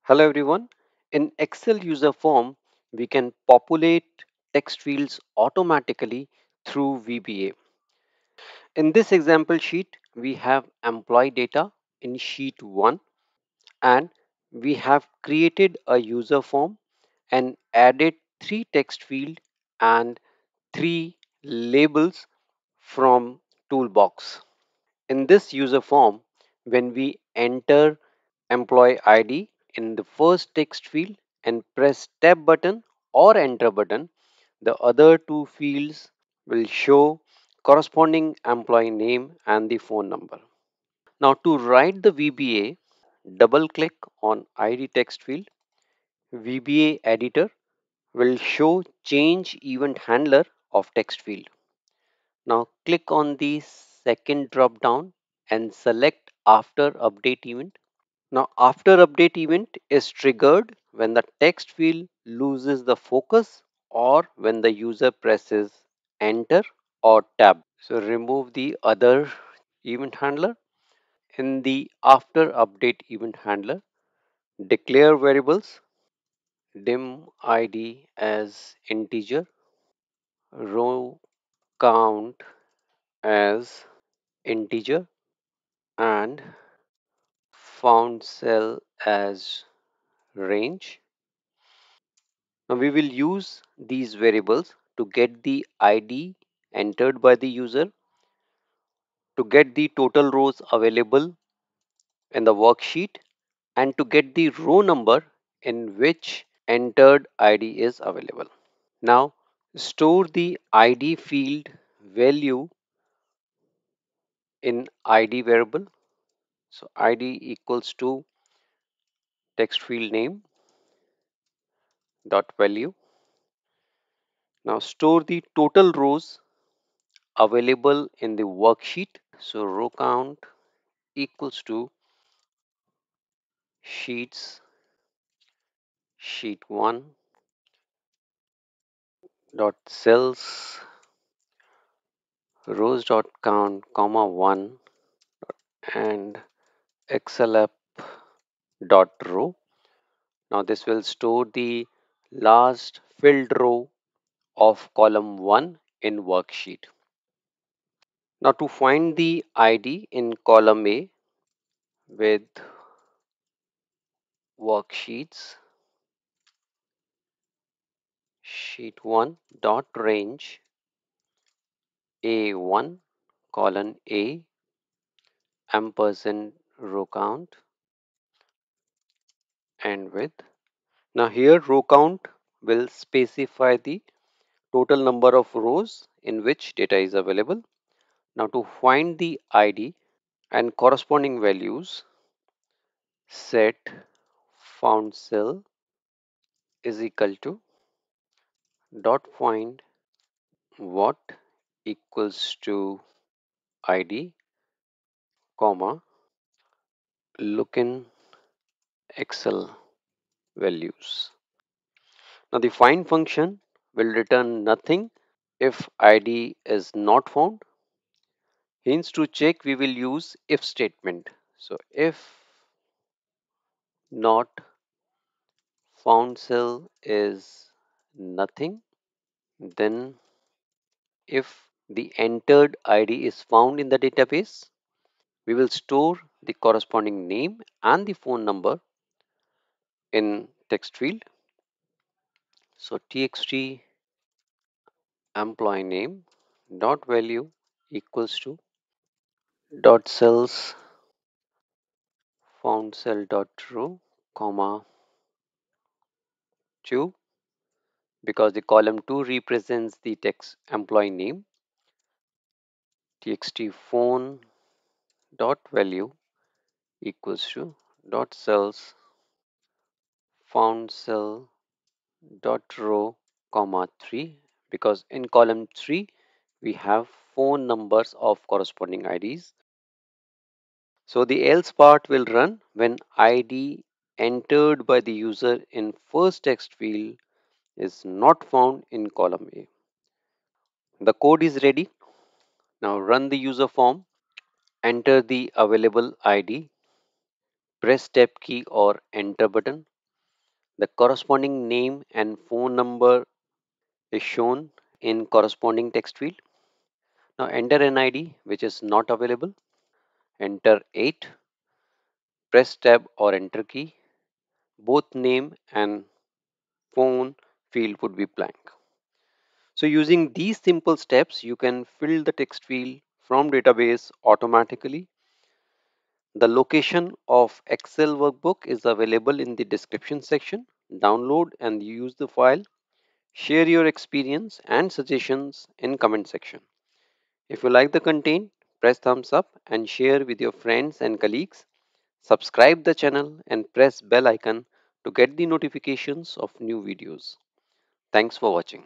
Hello everyone. In Excel user form, we can populate text fields automatically through VBA. In this example sheet, we have employee data in sheet 1 and we have created a user form and added 3 text fields and 3 labels from toolbox. In this user form, when we enter employee ID in the first text field and press tab button or enter button, the other two fields will show corresponding employee name and the phone number. Now to write the VBA, double click on ID text field. VBA editor will show change event handler of text field. Now click on the second drop down and select after update event. Now after update event is triggered when the text field loses the focus or when the user presses enter or tab. So remove the other event handler. In the after update event handler, declare variables dim id as integer, row count as integer, and found cell as range. Now we will use these variables to get the ID entered by the user, to get the total rows available in the worksheet, and to get the row number in which entered ID is available. Now store the ID field value in ID variable. So ID equals to text field name dot value. Now store the total rows available in the worksheet. So row count equals to sheet 1 dot cells rows dot count comma 1 and xlf dot row. Now this will store the last filled row of column 1 in worksheet. Now to find the ID in column A with worksheets, sheet 1 dot range A1 colon A ampersand row count and width. Now here row count will specify the total number of rows in which data is available. Now to find the ID and corresponding values, set found cell is equal to dot find what equals to ID comma look in Excel values. Now the find function will return nothing if ID is not found. Hence to check we will use if statement. So if not found cell is nothing, then if the entered ID is found in the database, we will store the corresponding name and the phone number in text field. So txt employee name dot value equals to dot cells found cell dot row comma 2, because the column 2 represents the text employee name. Txt phone dot value equals to dot cells found cell dot row comma 3, because in column 3 we have phone numbers of corresponding IDs. So the else part will run when ID entered by the user in first text field is not found in column A. The code is ready. Now run the user form, enter the available ID, press tab key or enter button. The corresponding name and phone number is shown in corresponding text field. Now enter an ID which is not available. Enter 8, press tab or enter key. Both name and phone field would be blank. So using these simple steps, you can fill the text field from database automatically. The location of Excel workbook is available in the description section. Download and use the file. Share your experience and suggestions in comment section. If you like the content, press thumbs up and share with your friends and colleagues. Subscribe the channel and press bell icon to get the notifications of new videos. Thanks for watching.